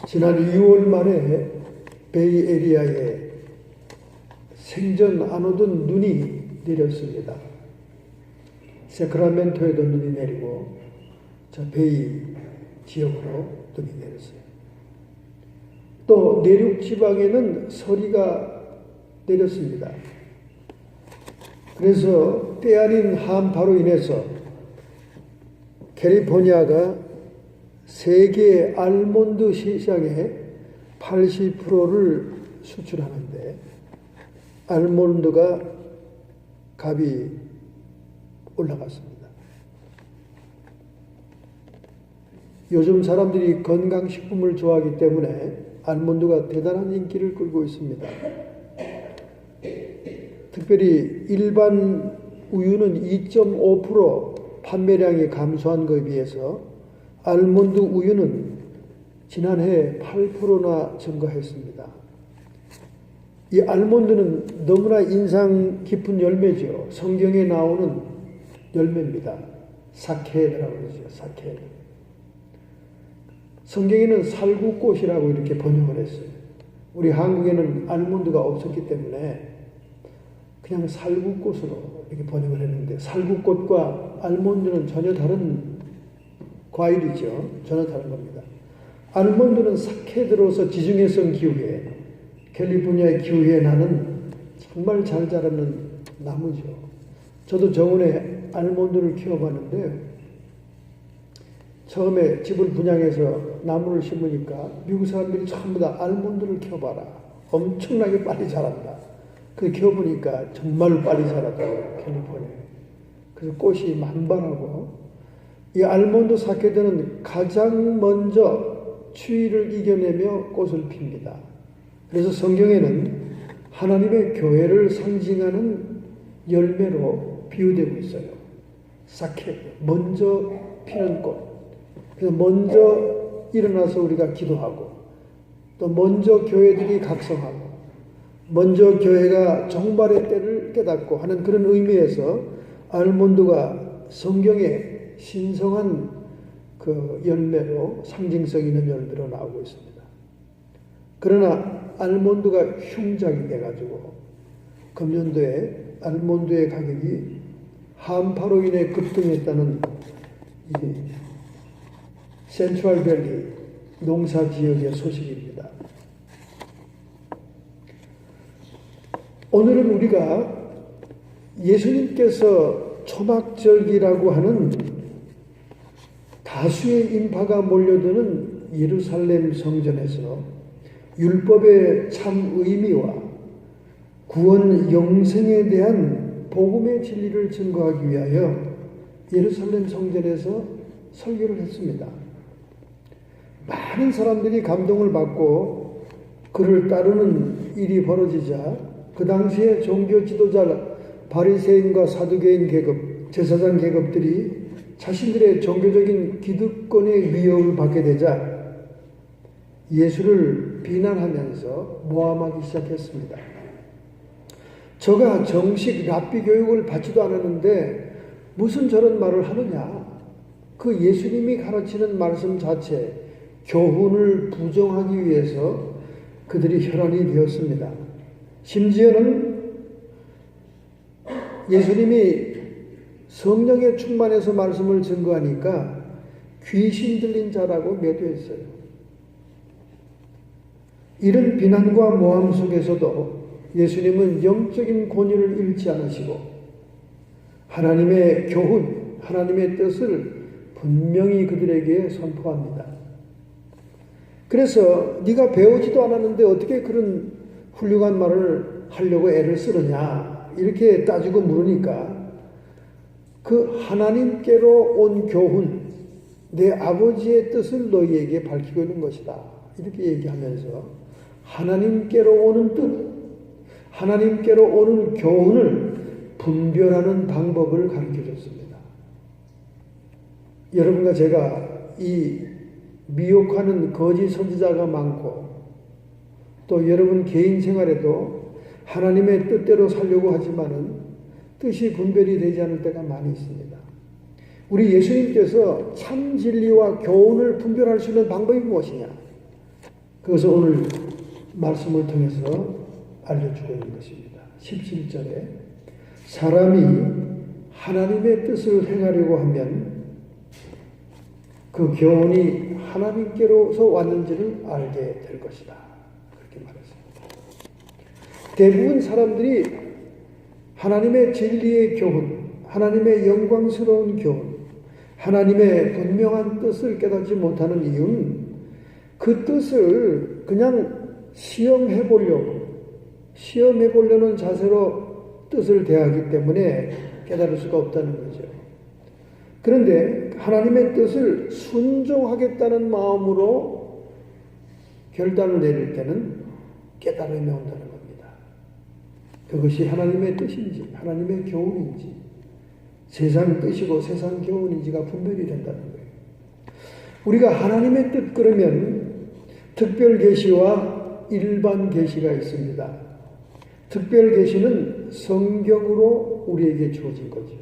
지난 2월 말에 베이에리아에 생전 안 오던 눈이 내렸습니다. 세크라멘토에도 눈이 내리고 베이 지역으로 눈이 내렸어요. 또 내륙 지방에는 서리가 내렸습니다. 그래서 때 아닌 한파로 인해서 캘리포니아가 세계 알몬드 시장의 80%를 수출하는데 알몬드가 값이 올라갔습니다. 요즘 사람들이 건강식품을 좋아하기 때문에 알몬드가 대단한 인기를 끌고 있습니다. 특별히 일반 우유는 2.5% 판매량이 감소한 것에 비해서 알몬드 우유는 지난해 8%나 증가했습니다. 이 알몬드는 너무나 인상 깊은 열매죠. 성경에 나오는 열매입니다. 사케라고 그러죠. 사케. 성경에는 살구꽃이라고 이렇게 번역을 했어요. 우리 한국에는 알몬드가 없었기 때문에 그냥 살구꽃으로 이렇게 번역을 했는데, 살구꽃과 알몬드는 전혀 다른 과일이죠. 전혀 다른 겁니다. 알몬드는 사케들어서 지중해성 기후에, 캘리포니아의 기후에 나는 정말 잘 자라는 나무죠. 저도 정원에 알몬드를 키워봤는데 처음에 집을 분양해서 나무를 심으니까 미국 사람들이 전부 다 알몬드를 키워봐라. 엄청나게 빨리 자란다. 그래서 키워보니까 정말 빨리 자라더라고요. 캘리포니아에. 그래서 꽃이 만발하고, 이 알몬드 사케들은 가장 먼저 추위를 이겨내며 꽃을 핍니다. 그래서 성경에는 하나님의 교회를 상징하는 열매로 비유되고 있어요. 사케, 먼저 피는 꽃. 그래서 먼저 일어나서 우리가 기도하고, 또 먼저 교회들이 각성하고, 먼저 교회가 종말의 때를 깨닫고 하는 그런 의미에서 알몬드가 성경에 신성한 그 열매로, 상징성 있는 열매로 나오고 있습니다. 그러나 알몬드가 흉작이 돼가지고 금년도에 알몬드의 가격이 한파로 인해 급등했다는 이 센트럴밸리 농사 지역의 소식입니다. 오늘은 우리가 예수님께서 초막절기라고 하는 다수의 인파가 몰려드는 예루살렘 성전에서 율법의 참 의미와 구원 영생에 대한 복음의 진리를 증거하기 위하여 예루살렘 성전에서 설교를 했습니다. 많은 사람들이 감동을 받고 그를 따르는 일이 벌어지자 그 당시에 종교 지도자 바리새인과 사두개인 계급, 제사장 계급들이 자신들의 종교적인 기득권의 위협을 받게 되자 예수를 비난하면서 모함하기 시작했습니다. 저가 정식 랍비 교육을 받지도 않았는데 무슨 저런 말을 하느냐. 그 예수님이 가르치는 말씀 자체, 교훈을 부정하기 위해서 그들이 혈안이 되었습니다. 심지어는 예수님이 성령에 충만해서 말씀을 증거하니까 귀신 들린 자라고 매도했어요. 이런 비난과 모함 속에서도 예수님은 영적인 권위를 잃지 않으시고 하나님의 교훈, 하나님의 뜻을 분명히 그들에게 선포합니다. 그래서 네가 배우지도 않았는데 어떻게 그런 훌륭한 말을 하려고 애를 쓰느냐 이렇게 따지고 물으니까 그 하나님께로 온 교훈, 내 아버지의 뜻을 너희에게 밝히고 있는 것이다 이렇게 얘기하면서 하나님께로 오는 뜻, 하나님께로 오는 교훈을 분별하는 방법을 가르쳐줬습니다. 여러분과 제가 이 미혹하는 거짓 선지자가 많고 또 여러분 개인 생활에도 하나님의 뜻대로 살려고 하지만은 뜻이 분별이 되지 않을 때가 많이 있습니다. 우리 예수님께서 참 진리와 교훈을 분별할 수 있는 방법이 무엇이냐? 그것을 오늘 말씀을 통해서 알려주고 있는 것입니다. 17절에 사람이 하나님의 뜻을 행하려고 하면 그 교훈이 하나님께로서 왔는지를 알게 될 것이다. 그렇게 말했습니다. 대부분 사람들이 하나님의 진리의 교훈, 하나님의 영광스러운 교훈, 하나님의 분명한 뜻을 깨닫지 못하는 이유는 그 뜻을 그냥 시험해 보려는 자세로 뜻을 대하기 때문에 깨달을 수가 없다는 거죠. 그런데 하나님의 뜻을 순종하겠다는 마음으로 결단을 내릴 때는 깨달음이 온다는 겁니다. 그것이 하나님의 뜻인지 하나님의 교훈인지 세상 뜻이고 세상 교훈인지가 분별이 된다는 거예요. 우리가 하나님의 뜻 그러면 특별 계시와 일반 계시가 있습니다. 특별 계시는 성경으로 우리에게 주어진 거죠.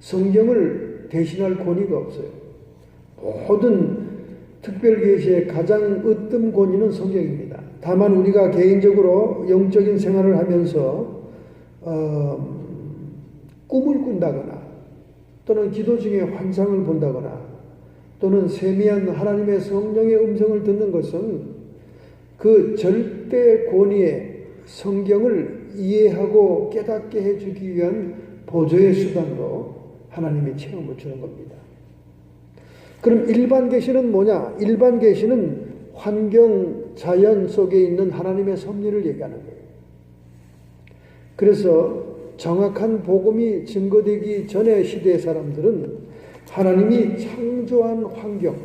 성경을 대신할 권위가 없어요. 모든 특별 계시의 가장 으뜸 권위는 성경입니다. 다만 우리가 개인적으로 영적인 생활을 하면서 꿈을 꾼다거나 또는 기도 중에 환상을 본다거나 또는 세미한 하나님의 성령의 음성을 듣는 것은 그 절대 권위의 성경을 이해하고 깨닫게 해주기 위한 보조의 수단으로 하나님의 체험을 주는 겁니다. 그럼 일반 계시는 뭐냐? 일반 계시는 환경, 자연 속에 있는 하나님의 섭리를 얘기하는 거예요. 그래서 정확한 복음이 증거되기 전의 시대의 사람들은 하나님이 창조한 환경,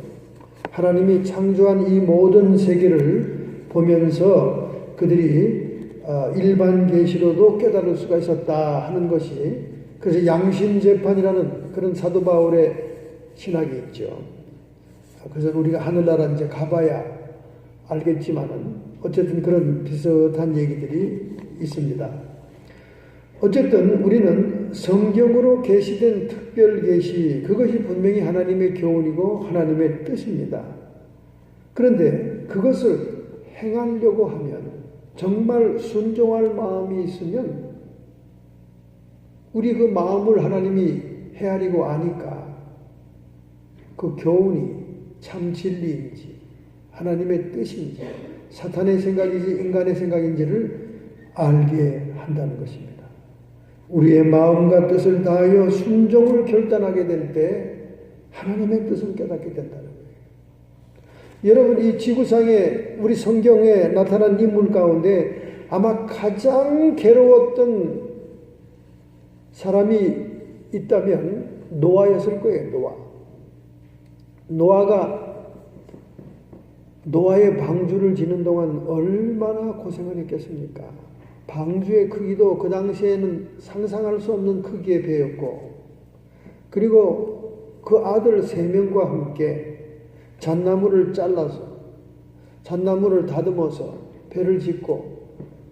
하나님이 창조한 이 모든 세계를 보면서 그들이 일반 계시로도 깨달을 수가 있었다 하는 것이, 그래서 양심재판이라는 그런 사도 바울의 신학이 있죠. 그래서 우리가 하늘나라 이제 가봐야 알겠지만은 어쨌든 그런 비슷한 얘기들이 있습니다. 어쨌든 우리는 성경으로 계시된 특별 계시, 그것이 분명히 하나님의 교훈이고 하나님의 뜻입니다. 그런데 그것을 행하려고 하면, 정말 순종할 마음이 있으면 우리 그 마음을 하나님이 헤아리고 아니까 그 교훈이 참 진리인지 하나님의 뜻인지 사탄의 생각인지 인간의 생각인지를 알게 한다는 것입니다. 우리의 마음과 뜻을 다하여 순종을 결단하게 될 때 하나님의 뜻을 깨닫게 된다는 거예요. 여러분, 이 지구상에 우리 성경에 나타난 인물 가운데 아마 가장 괴로웠던 사람이 있다면 노아였을 거예요. 노아의 방주를 지는 동안 얼마나 고생을 했겠습니까? 방주의 크기도 그 당시에는 상상할 수 없는 크기의 배였고, 그리고 그 아들 3명과 함께 잣나무를 잘라서 잣나무를 다듬어서 배를 짓고,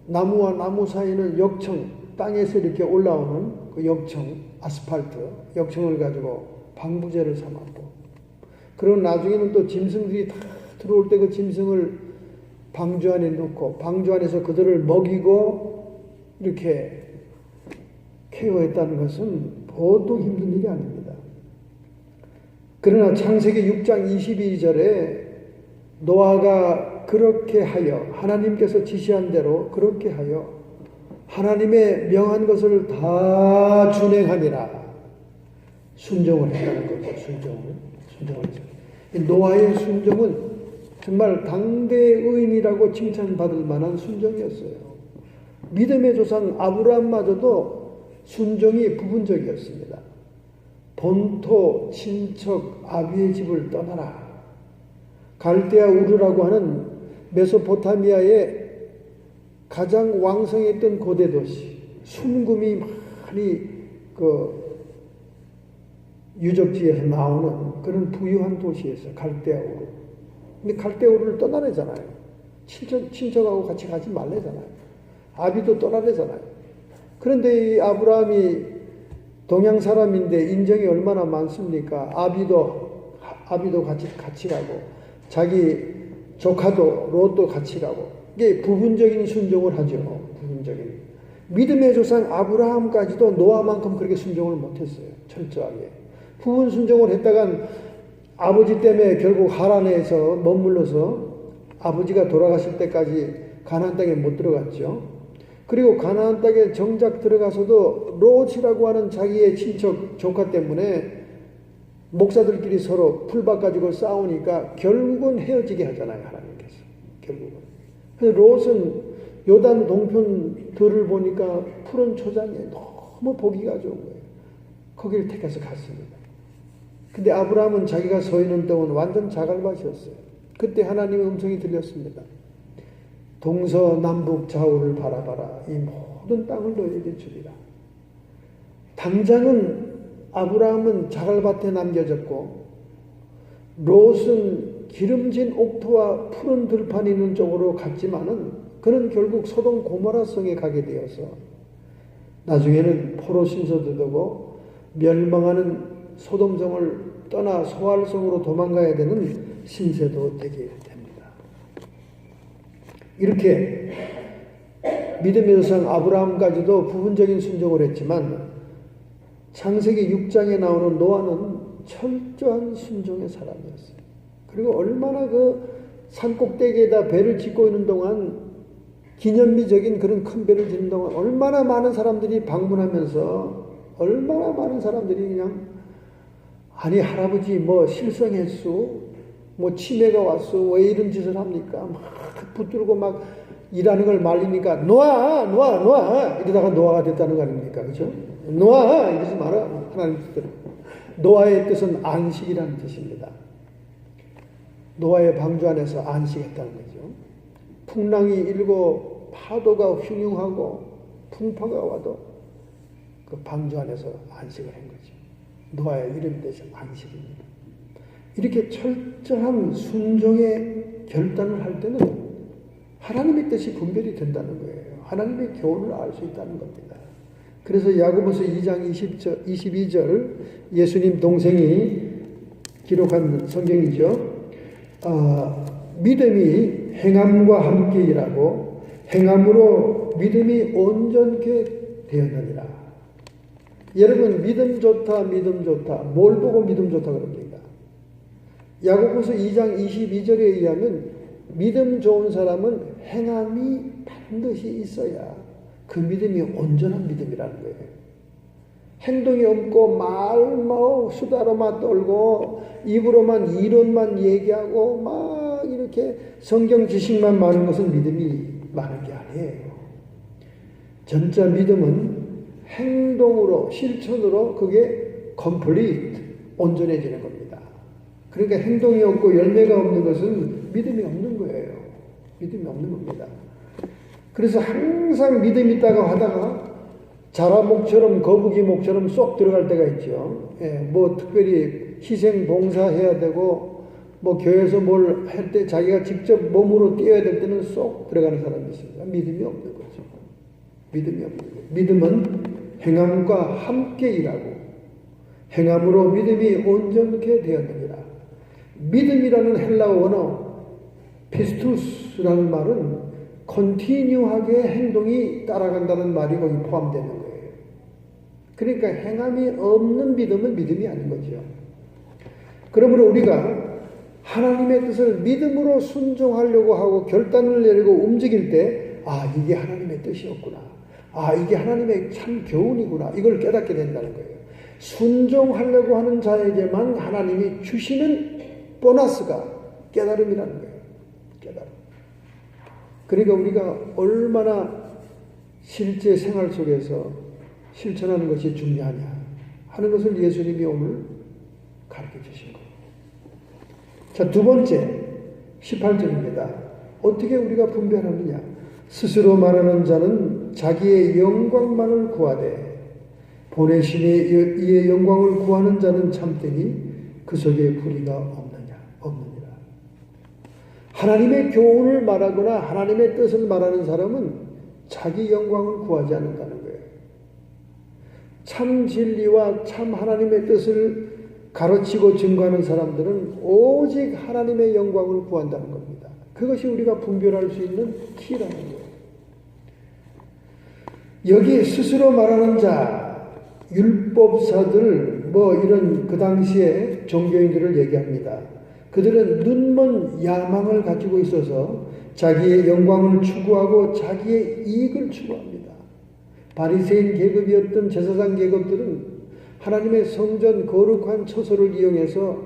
나무와 나무 사이는 역청, 땅에서 이렇게 올라오는 그 역청, 아스팔트 역청을 가지고 방부제를 삼았고, 그리고 나중에는 또 짐승들이 다 들어올 때 그 짐승을 방주 안에 넣고 방주 안에서 그들을 먹이고 이렇게 케어했다는 것은 보통 힘든 일이 아닙니다. 그러나 창세기 6장 22절에 노아가 그렇게 하여, 하나님께서 지시한 대로 그렇게 하여 하나님의 명한 것을 다 준행하니라, 순종을 했다는 거죠. 순종을 했어요. 노아의 순종은 정말 당대의 의인이라고 칭찬받을 만한 순종이었어요. 믿음의 조상 아브라함마저도 순종이 부분적이었습니다. 본토, 친척, 아비의 집을 떠나라. 갈대아 우르라고 하는 메소포타미아의 가장 왕성했던 고대 도시, 순금이 많이 유적지에서 나오는 그런 부유한 도시였어요. 갈대아 우르. 근데 갈대아 우르를 떠나래잖아요. 친척하고 같이 가지 말래잖아요. 아비도 떠나래잖아요. 그런데 이 아브라함이 동양 사람인데 인정이 얼마나 많습니까? 아비도 같이 가고, 자기 조카도 롯도 같이 가고 이게 부분적인 순종을 하죠. 부분적인 믿음의 조상 아브라함까지도 노아만큼 그렇게 순종을 못했어요. 철저하게 부분 순종을 했다간 아버지 때문에 결국 하란에서 머물러서 아버지가 돌아가실 때까지 가나안 땅에 못 들어갔죠. 그리고 가나안 땅에 정작 들어가서도 롯이라고 하는 자기의 친척 조카 때문에 목사들끼리 서로 풀밭 가지고 싸우니까 결국은 헤어지게 하잖아요. 하나님께서. 결국은. 그래서 롯은 요단 동편 들을 보니까 푸른 초장에 너무 보기가 좋은 거예요. 거기를 택해서 갔습니다. 근데 아브라함은 자기가 서 있는 동안 완전 자갈밭이었어요. 그때 하나님의 음성이 들렸습니다. 동서남북 좌우를 바라봐라. 이 모든 땅을 너에게 주리라. 당장은 아브라함은 자갈밭에 남겨졌고 롯은 기름진 옥토와 푸른 들판이 있는 쪽으로 갔지만은 그는 결국 소돔 고모라 성에 가게 되어서 나중에는 포로 신소도 되고 멸망하는 소돔성을 떠나 소알성으로 도망가야 되는 신세도 되게 됩니다. 이렇게 믿음의 조상 아브라함까지도 부분적인 순종을 했지만 창세기 6장에 나오는 노아는 철저한 순종의 사람이었어요. 그리고 얼마나 그 산꼭대기에다 배를 짓고 있는 동안 기념비적인 그런 큰 배를 짓는 동안 얼마나 많은 사람들이 방문하면서 얼마나 많은 사람들이 그냥 아니 할아버지 뭐 실성했수 뭐 치매가 왔수 왜 이런 짓을 합니까 막 붙들고 막 일하는 걸 말리니까 노아 이러다가 노아가 됐다는 거 아닙니까? 그죠? 노아 이러지 마라. 하나님 뜻대로. 노아의 뜻은 안식이라는 뜻입니다. 노아의 방주 안에서 안식했다는 거죠. 풍랑이 일고 파도가 흉흉하고 풍파가 와도 그 방주 안에서 안식을 한 거죠. 노아의 이름 대신 안식입니다. 이렇게 철저한 순종의 결단을 할 때는 하나님의 뜻이 분별이 된다는 거예요. 하나님의 교훈을 알 수 있다는 겁니다. 그래서 야고보서 2장 22절 예수님 동생이 기록한 성경이죠. 믿음이 행함과 함께 일하고 행함으로 믿음이 온전케 되었느니라. 여러분 믿음 좋다 뭘 보고 믿음 좋다 그럽니까? 야고보서 2장 22절에 의하면 믿음 좋은 사람은 행함이 반드시 있어야 그 믿음이 온전한 믿음이라는 거예요. 행동이 없고 뭐 수다로만 떨고 입으로만 이론만 얘기하고 막 이렇게 성경 지식만 많은 것은 믿음이 많은 게 아니에요. 진짜 믿음은 행동으로 실천으로 그게 complete 온전해지는 겁니다. 그러니까 행동이 없고 열매가 없는 것은 믿음이 없는 거예요. 믿음이 없는 겁니다. 그래서 항상 믿음 있다가 하다가 자라목처럼 거북이목처럼 쏙 들어갈 때가 있죠. 뭐 특별히 희생 봉사해야 되고 뭐 교회에서 뭘 할 때 자기가 직접 몸으로 뛰어야 될 때는 쏙 들어가는 사람이 있습니다. 믿음이 없는 거죠. 믿음이 없는 거예요. 믿음은 행함과 함께 일하고 행함으로 믿음이 온전케 되었느니라. 믿음이라는 헬라어 원어 피스투스라는 말은 컨티뉴하게 행동이 따라간다는 말이 거기 포함되는 거예요. 그러니까 행함이 없는 믿음은 믿음이 아닌 거죠. 그러므로 우리가 하나님의 뜻을 믿음으로 순종하려고 하고 결단을 내리고 움직일 때 이게 하나님의 뜻이었구나. 이게 하나님의 참 교훈이구나. 이걸 깨닫게 된다는 거예요. 순종하려고 하는 자에게만 하나님이 주시는 보너스가 깨달음이라는 거예요. 깨달음. 그러니까 우리가 얼마나 실제 생활 속에서 실천하는 것이 중요하냐 하는 것을 예수님이 오늘 가르쳐 주신 거예요. 자, 두 번째 18절입니다. 어떻게 우리가 분별하느냐? 스스로 말하는 자는 자기의 영광만을 구하되 보내신 이의 영광을 구하는 자는 참되니 그 속에 불의가 없느니라. 하나님의 교훈을 말하거나 하나님의 뜻을 말하는 사람은 자기 영광을 구하지 않는다는 거예요. 참 진리와 참 하나님의 뜻을 가르치고 증거하는 사람들은 오직 하나님의 영광을 구한다는 겁니다. 그것이 우리가 분별할 수 있는 키라는 거예요. 여기 스스로 말하는 자, 율법사들, 이런 그 당시에 종교인들을 얘기합니다. 그들은 눈먼 야망을 가지고 있어서 자기의 영광을 추구하고 자기의 이익을 추구합니다. 바리새인 계급이었던 제사장 계급들은 하나님의 성전 거룩한 처소를 이용해서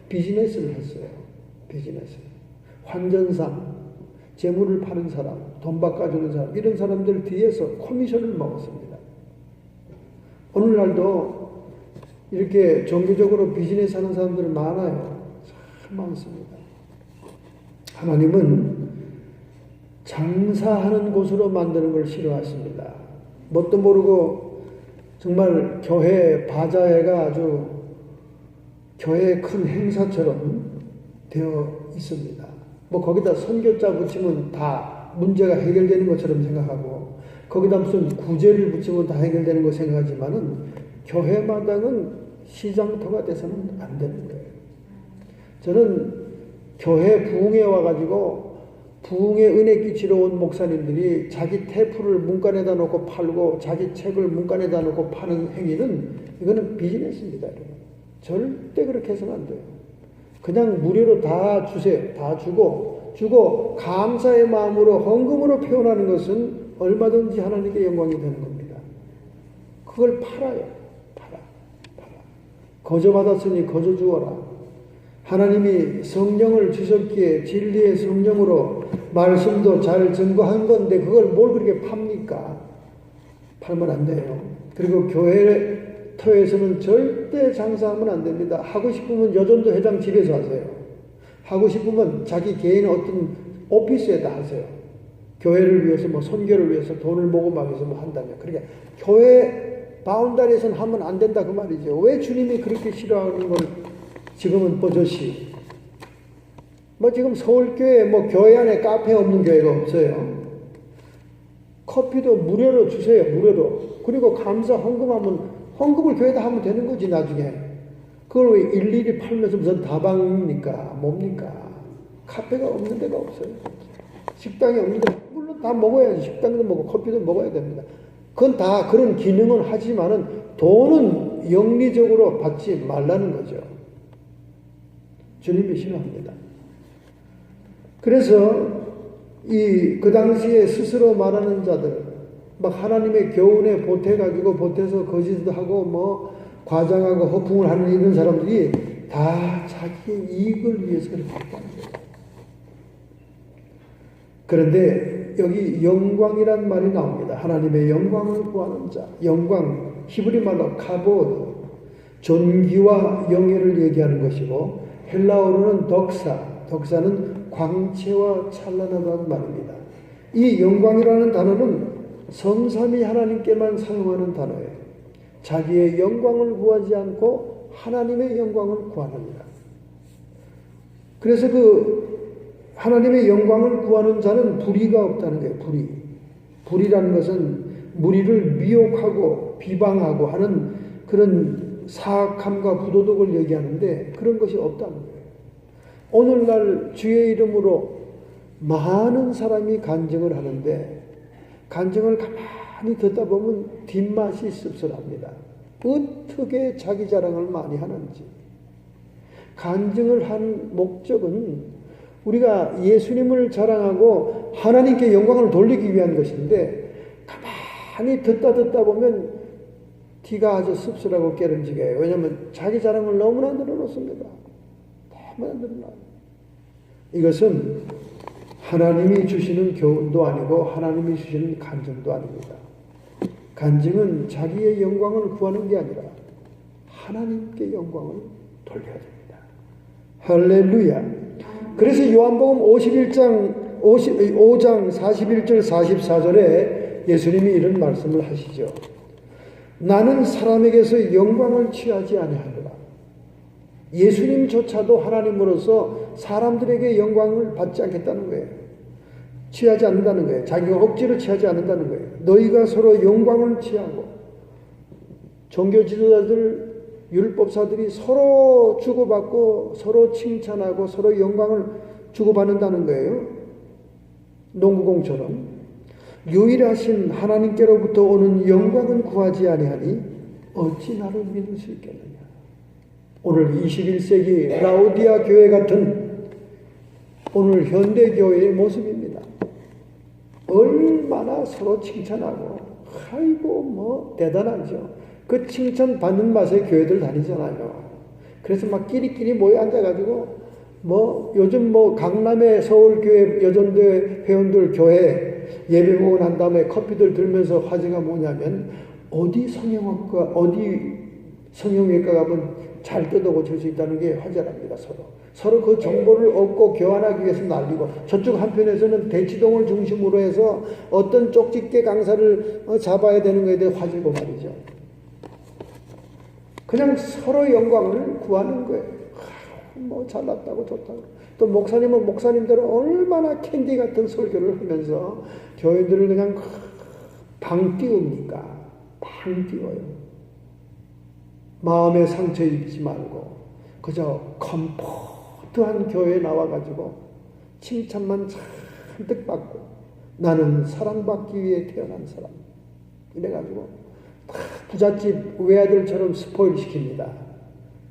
비즈니스를 했어요. 비즈니스. 환전상, 재물을 파는 사람, 돈 바꿔주는 사람, 이런 사람들 뒤에서 코미션을 먹었습니다. 오늘날도 이렇게 종교적으로 비즈니스 하는 사람들은 많아요. 참 많습니다. 하나님은 장사하는 곳으로 만드는 걸 싫어하십니다. 뭣도 모르고 정말 교회 바자회가 아주 교회의 큰 행사처럼 되어 있습니다. 거기다 선교자 붙이면 다 문제가 해결되는 것처럼 생각하고, 거기다 무슨 구제를 붙이면 다 해결되는 거 생각하지만은, 교회 마당은 시장터가 돼서는 안 되는 거예요. 저는 교회 부흥회 와가지고 부흥회 은혜 끼치러 온 목사님들이 자기 테이프를 문간에다 놓고 팔고 자기 책을 문간에다 놓고 파는 행위는, 이거는 비즈니스입니다, 여러분. 절대 그렇게 해서는 안 돼요. 그냥 무료로 다 주세요. 다 주고 감사의 마음으로 헌금으로 표현하는 것은 얼마든지 하나님께 영광이 되는 겁니다. 그걸 팔아요. 팔아. 거저 받았으니 거저 주어라. 하나님이 성령을 주셨기에 진리의 성령으로 말씀도 잘 증거한 건데 그걸 뭘 그렇게 팝니까? 팔면 안 돼요. 그리고 교회 터에서는 절대 장사하면 안 됩니다. 하고 싶으면 여전도 회장 집에서 하세요. 하고 싶으면 자기 개인 어떤 오피스에다 하세요. 교회를 위해서 선교를 위해서 돈을 모금하기 위해서 한다면. 그러니까 교회 바운다리에서는 하면 안 된다 그 말이죠. 왜 주님이 그렇게 싫어하는 걸 지금은 버젓이. 지금 서울교회 교회 안에 카페 없는 교회가 없어요. 커피도 무료로 주세요. 무료로. 그리고 감사 헌금하면 헌금을 교회에다 하면 되는 거지 나중에. 그걸 왜 일일이 팔면서 무슨 다방입니까? 뭡니까? 카페가 없는 데가 없어요. 식당이 없는데 물론 다 먹어야지. 식당도 먹고 커피도 먹어야 됩니다. 그건 다 그런 기능은 하지만은 돈은 영리적으로 받지 말라는 거죠. 주님이 싫어합니다. 그래서 그 당시에 스스로 말하는 자들, 하나님의 교훈에 보태서 거짓도 하고 과장하고 허풍을 하는 이런 사람들이 다 자기의 이익을 위해서 그렇게 했다는 거예요. 그런데 여기 영광이란 말이 나옵니다. 하나님의 영광을 구하는 자, 영광, 히브리 말로 카보드, 존귀와 영예를 얘기하는 것이고, 헬라어로는 덕사는 광채와 찬란하다는 말입니다. 이 영광이라는 단어는 성삼위 하나님께만 사용하는 단어예요. 자기의 영광을 구하지 않고 하나님의 영광을 구합니다. 그래서 하나님의 영광을 구하는 자는 불의가 없다는 거예요. 불의라는 것은 무리를 미혹하고 비방하고 하는 그런 사악함과 부도덕을 얘기하는데 그런 것이 없다는 거예요. 오늘날 주의 이름으로 많은 사람이 간증을 하는데 간증을 가만히 듣다 보면 뒷맛이 씁쓸합니다. 어떻게 자기 자랑을 많이 하는지. 간증을 한 목적은 우리가 예수님을 자랑하고 하나님께 영광을 돌리기 위한 것인데 가만히 듣다 보면 뒤가 아주 씁쓸하고 깨름지게 해요. 왜냐하면 자기 자랑을 너무나 늘어놓습니다. 너무나 늘어나요. 이것은 하나님이 주시는 교훈도 아니고 하나님이 주시는 간증도 아닙니다. 간증은 자기의 영광을 구하는 게 아니라 하나님께 영광을 돌려야 됩니다. 할렐루야. 그래서 요한복음 5장 41절 44절에 예수님이 이런 말씀을 하시죠. 나는 사람에게서 영광을 취하지 아니하노라. 예수님조차도 하나님으로서 사람들에게 영광을 받지 않겠다는 거예요. 취하지 않는다는 거예요. 자기가 억지로 취하지 않는다는 거예요. 너희가 서로 영광을 취하고 종교 지도자들, 율법사들이 서로 주고받고 서로 칭찬하고 서로 영광을 주고받는다는 거예요. 농구공처럼 유일하신 하나님께로부터 오는 영광은 구하지 아니하니 어찌 나를 믿을 수 있겠느냐. 오늘 21세기 라오디아 교회 같은 오늘 현대교회의 모습입니다. 얼마나 서로 칭찬하고 아이고 뭐 대단하죠. 그 칭찬 받는 맛에 교회들 다니잖아요. 그래서 막 끼리끼리 모여 앉아가지고 뭐 요즘 뭐 강남의 서울교회 여전대 회원들 교회 예배 보고 난 다음에 커피들 들면서 화제가 뭐냐면 어디 성형외과 어디 성형외과 가면 잘 뜯어고칠 수 있다는 게 화제랍니다. 서로 그 정보를 얻고 교환하기 위해서 난리고, 저쪽 한편에서는 대치동을 중심으로 해서 어떤 쪽집게 강사를 잡아야 되는 것에 대해 화제고 말이죠. 그냥 서로 영광을 구하는 거예요. 뭐 잘났다고 좋다고. 또 목사님은 목사님대로 얼마나 캔디 같은 설교를 하면서 교인들을 그냥 방 띄웁니까? 방 띄워요. 마음에 상처 입지 말고 그저 컴포트한 교회에 나와가지고 칭찬만 잔뜩 받고 나는 사랑받기 위해 태어난 사람 이래가지고 부잣집 외아들처럼 스포일 시킵니다.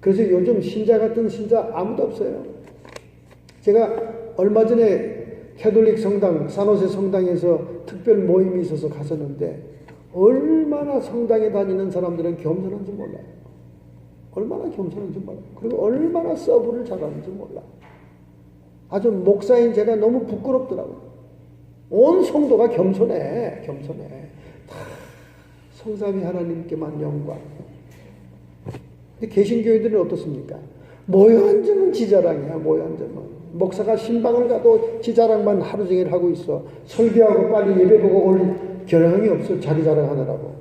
그래서 요즘 신자 같은 신자 아무도 없어요. 제가 얼마 전에 캐톨릭 성당 산호세 성당에서 특별 모임이 있어서 갔었는데 얼마나 성당에 다니는 사람들은 겸손한지 몰라요. 얼마나 겸손한지 몰라요. 그리고 얼마나 서브를 잘하는지 몰라. 아주 목사인 제가 너무 부끄럽더라고요. 온 성도가 겸손해. 다 성삼위 하나님께만 영광. 근데 개신교회들은 어떻습니까? 모여 앉으면 지자랑이야. 모여 앉으면 목사가 신방을 가도 지자랑만 하루 종일 하고 있어. 설교하고 빨리 예배 보고 올 겨량이 없어. 자기 자랑하느라고.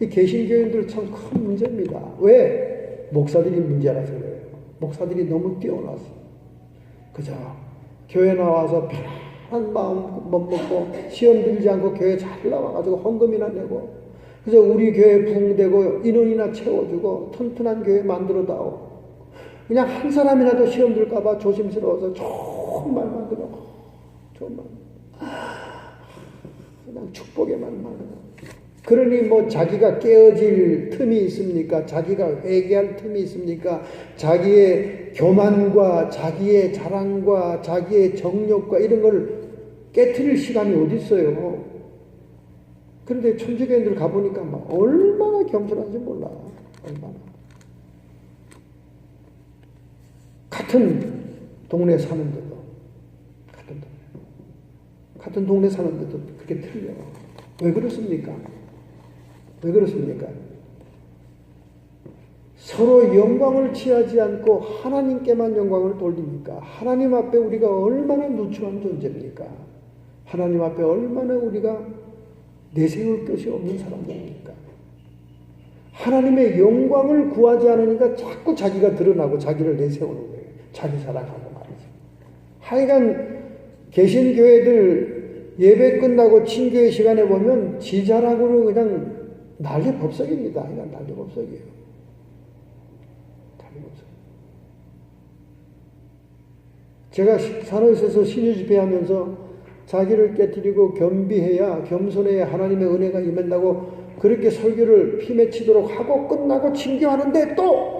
이 개신교회들 참 큰 문제입니다. 왜? 목사들이 문제라서 그래요. 목사들이 너무 뛰어나서 그저 교회 나와서 편한 마음 먹고 시험 들지 않고 교회 잘 나와가지고 헌금이나 내고 그래서 우리 교회 부흥되고 인원이나 채워주고 튼튼한 교회 만들어다오. 그냥 한 사람이라도 시험 들까봐 조심스러워서 좋은 말만 들어. 좋은 말. 그냥 축복에만 말하는. 그러니 뭐 자기가 깨어질 틈이 있습니까? 자기가 회개할 틈이 있습니까? 자기의 교만과 자기의 자랑과 자기의 정욕과 이런 걸 깨트릴 시간이 어디 있어요? 그런데 천주교인들 가보니까 막 얼마나 겸손한지 몰라. 얼마나. 같은 동네 사는데도 같은 동네 사는데도 그렇게 틀려. 왜 그렇습니까? 왜 그렇습니까? 서로 영광을 취하지 않고 하나님께만 영광을 돌립니까? 하나님 앞에 우리가 얼마나 누추한 존재입니까? 하나님 앞에 얼마나 우리가 내세울 것이 없는 사람들입니까? 하나님의 영광을 구하지 않으니까 자꾸 자기가 드러나고 자기를 내세우는 거예요. 자기 자랑하고 말이죠. 하여간 개신교회들 예배 끝나고 친교회 시간에 보면 지자랑으로 그냥 난리 법석입니다. 그냥 난리 법석이에요. 난리 법석. 제가 산호에서 신유 집회하면서 자기를 깨뜨리고 겸비해야 겸손해야 하나님의 은혜가 임한다고 그렇게 설교를 피맺히도록 하고 끝나고 친교하는데 또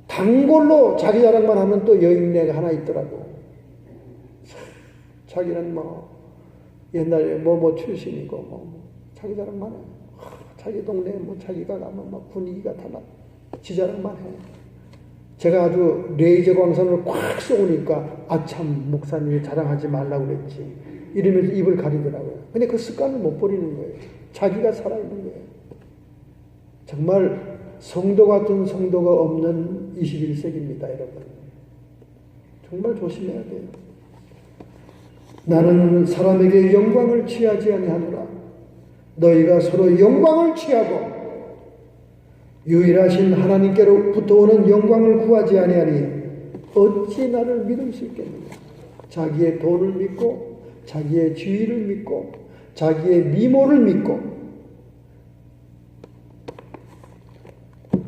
단골로 자기 자랑만 하는 또 여인네가 하나 있더라고. 자기는 뭐 옛날에 뭐 출신이고 뭐 자기 자랑만 해. 자기 동네에 뭐 자기가 가면 막 분위기가 달라. 지 자랑만 해. 제가 아주 레이저 광선을 꽉 쏘니까 아참 목사님이 자랑하지 말라고 그랬지. 이러면서 입을 가리더라고요. 근데 그 습관을 못 버리는 거예요. 자기가 살아있는 거예요. 정말 성도 같은 성도가 없는 21세기입니다, 여러분. 정말 조심해야 돼요. 나는 사람에게 영광을 취하지 아니하노라. 너희가 서로 영광을 취하고 유일하신 하나님께로부터 오는 영광을 구하지 아니하니 어찌 나를 믿을 수 있겠느냐. 자기의 돈을 믿고 자기의 지위를 믿고 자기의 미모를 믿고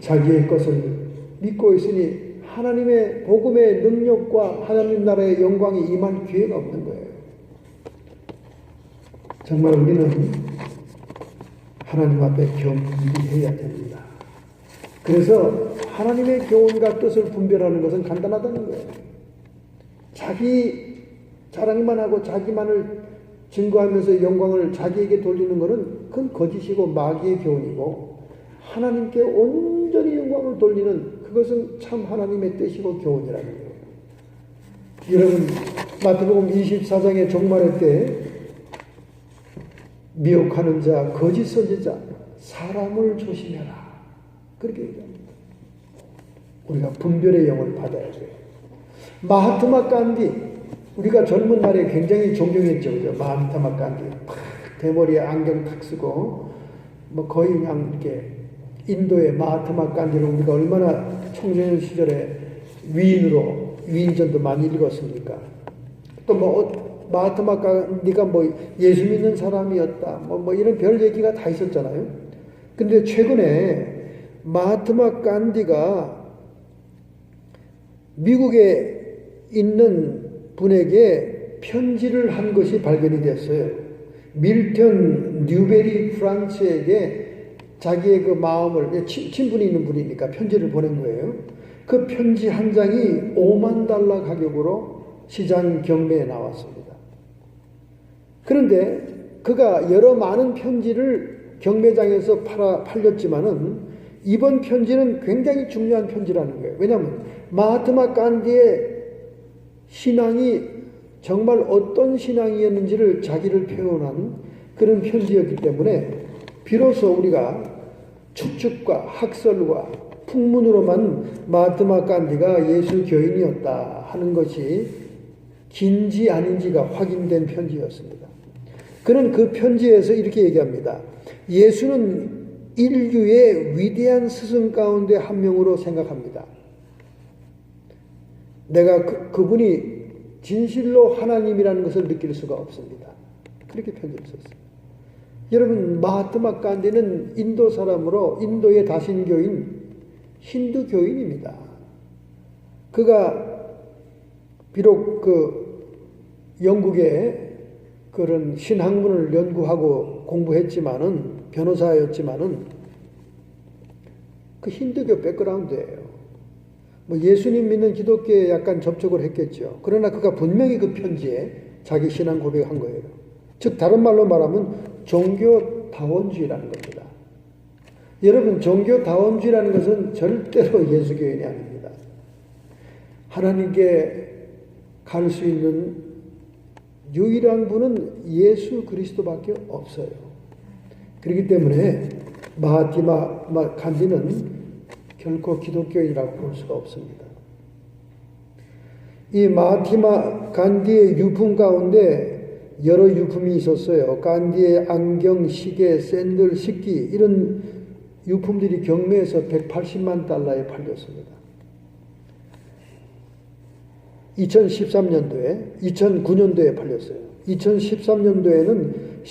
자기의 것을 믿고 있으니 하나님의 복음의 능력과 하나님 나라의 영광이 임할 기회가 없는 거예요. 정말 우리는 하나님 앞에 겸비해야 됩니다. 그래서 하나님의 교훈과 뜻을 분별하는 것은 간단하다는 거예요. 자기 자랑만 하고 자기만을 증거하면서 영광을 자기에게 돌리는 것은 그건 거짓이고 마귀의 교훈이고, 하나님께 온전히 영광을 돌리는 그것은 참 하나님의 뜻이고 교훈이라는 거예요. 여러분, 마태복음 24장의 종말의 때 미혹하는 자, 거짓 선지자, 사람을 조심해라, 그렇게 얘기합니다. 우리가 분별의 영을 받아야 돼요. 마하트마 간디, 우리가 젊은 날에 굉장히 존경했죠. 그죠? 마하트마 간디. 대머리에 안경 탁 쓰고, 거의 그냥 이렇게 인도의 마하트마 간디를 우리가 얼마나 청소년 시절에 위인전도 많이 읽었습니까? 또 마하트마 간디가 예수 믿는 사람이었다. 이런 별 얘기가 다 있었잖아요. 근데 최근에 마하트마 간디가 미국에 있는 분에게 편지를 한 것이 발견이 됐어요. 밀턴 뉴베리 프란츠에게 자기의 그 마음을, 친분이 있는 분이니까 편지를 보낸 거예요. 그 편지 한 장이 $50,000 가격으로 시장 경매에 나왔습니다. 그런데 그가 여러 많은 편지를 경매장에서 팔렸지만은 이번 편지는 굉장히 중요한 편지라는 거예요. 왜냐하면 마하트마 간디의 신앙이 정말 어떤 신앙이었는지를 자기를 표현한 그런 편지였기 때문에 비로소 우리가 추측과 학설과 풍문으로만 마하트마 간디가 예수 교인이었다 하는 것이 긴지 아닌지가 확인된 편지였습니다. 그는 그 편지에서 이렇게 얘기합니다. 예수는 인류의 위대한 스승 가운데 한 명으로 생각합니다. 내가 그분이 진실로 하나님이라는 것을 느낄 수가 없습니다. 그렇게 편지를 썼어요. 여러분, 마하트마 간디는 인도 사람으로 인도의 다신교인 힌두 교인입니다. 그가 비록 영국에 그런 신학문을 연구하고 공부했지만은, 변호사였지만은 그 힌두교 백그라운드예요. 예수님 믿는 기독교에 약간 접촉을 했겠죠. 그러나 그가 분명히 그 편지에 자기 신앙 고백을 한 거예요. 즉 다른 말로 말하면 종교다원주의라는 겁니다. 여러분, 종교다원주의라는 것은 절대로 예수교인이 아닙니다. 하나님께 갈 수 있는 유일한 분은 예수 그리스도밖에 없어요. 그렇기 때문에 마하트마 간디는 결코 기독교인이라고 볼 수가 없습니다. 이 마하트마 간디의 유품 가운데 여러 유품이 있었어요. 간디의 안경, 시계, 샌들, 식기, 이런 유품들이 경매에서 $180만 팔렸습니다. 2013년도에, 2009년도에 팔렸어요. 2013년도에는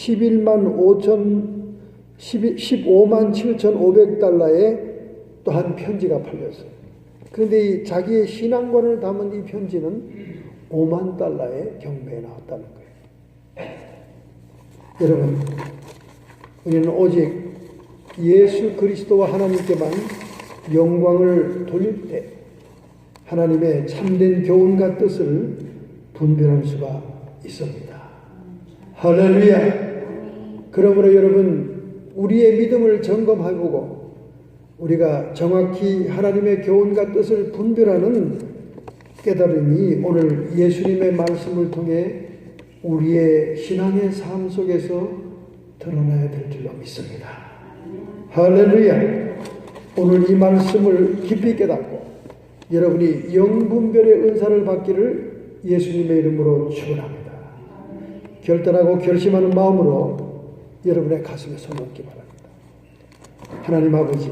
15만 7,500달러에 또 한 편지가 팔렸어요. 그런데 자기의 신앙관을 담은 이 편지는 $50,000에 경매에 나왔다는 거예요. 여러분, 우리는 오직 예수 그리스도와 하나님께만 영광을 돌릴 때 하나님의 참된 교훈과 뜻을 분별할 수가 있습니다. 할렐루야! 그러므로 여러분, 우리의 믿음을 점검해보고 우리가 정확히 하나님의 교훈과 뜻을 분별하는 깨달음이 오늘 예수님의 말씀을 통해 우리의 신앙의 삶 속에서 드러나야 될 줄로 믿습니다. 할렐루야! 오늘 이 말씀을 깊이 깨닫고 여러분이 영분별의 은사를 받기를 예수님의 이름으로 축원합니다. 결단하고 결심하는 마음으로 여러분의 가슴에 손 얹기 바랍니다. 하나님 아버지,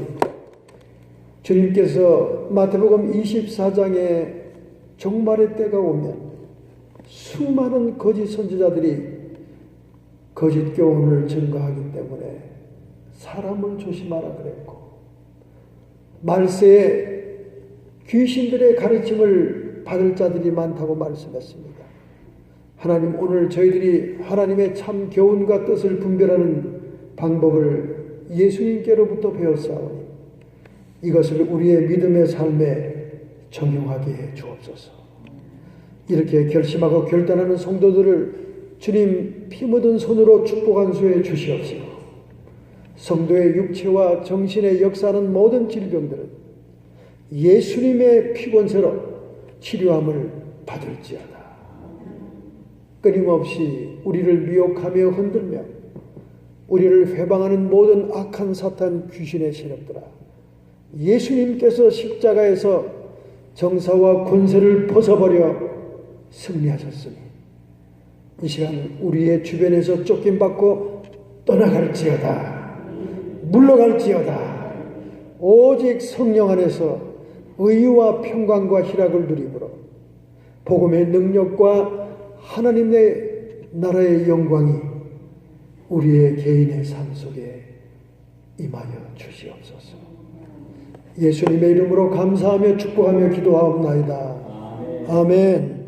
주님께서 마태복음 24장에 종말의 때가 오면 수많은 거짓 선지자들이 거짓 교훈을 증거하기 때문에 사람을 조심하라 그랬고, 말세에 귀신들의 가르침을 받을 자들이 많다고 말씀했습니다. 하나님, 오늘 저희들이 하나님의 참 교훈과 뜻을 분별하는 방법을 예수님께로부터 배웠사오니 이것을 우리의 믿음의 삶에 적용하게 해 주옵소서. 이렇게 결심하고 결단하는 성도들을 주님 피 묻은 손으로 축복한 수에 주시옵시고, 성도의 육체와 정신에 역사하는 모든 질병들은 예수님의 피권세로 치료함을 받을지어다. 끊임없이 우리를 미혹하며 흔들며 우리를 회방하는 모든 악한 사탄 귀신의 세력들아, 예수님께서 십자가에서 정사와 권세를 벗어버려 승리하셨으니 이 시간 우리의 주변에서 쫓김받고 떠나갈지어다, 물러갈지어다. 오직 성령 안에서 의와 평강과 희락을 누리므로 복음의 능력과 하나님의 나라의 영광이 우리의 개인의 삶 속에 임하여 주시옵소서. 예수님의 이름으로 감사하며 축복하며 기도하옵나이다. 아멘.